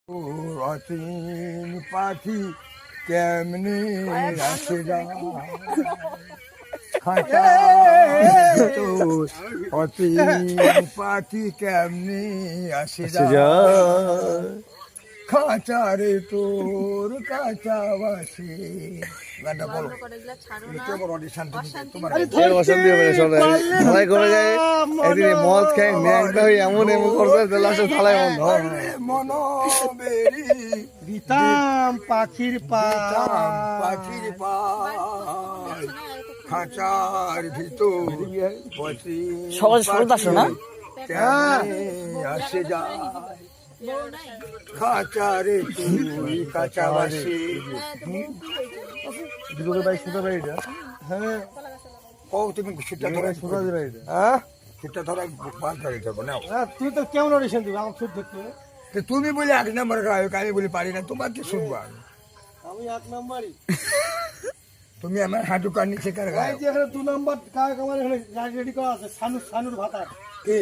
অচিন পাখি কেমনি আসে যায় অচিন পাখি কেমনি আসে যায় খাঁচারে তোর কাছাবাসি গানটা বলো মদ খাই ন্যাংটা হয়ে এমন এমন করছে থালায় বন্ধ মনোবেরি দিতাম পাখির পাখির খাঁচার ভিতর বসি সবাই শুরুতে আসো না? আসে যায় খাঁচারে তুই কাছাবাসি দুটোকে ভাই সুতা ভাই এটা হ্যাঁ ও তুমি সুটা ধরে সুতা দিবে এটা হ্যাঁ সুটা ধরে পার করে দেবো না তুই তো কেমন অডিশন দিবি আমার সুদ দেখতে তুমি বলে 1 নম্বর গায়ক আমি বলে পারি না তোমার কি শুনবো আমি আমি 1 নম্বরই তুমি আমার হাঁটু কার নিচে কার ভাই গায়ক যে এখানে 2 নম্বর কাজ আমার এখানে রেডি করা আছে সানুর ভাতা কি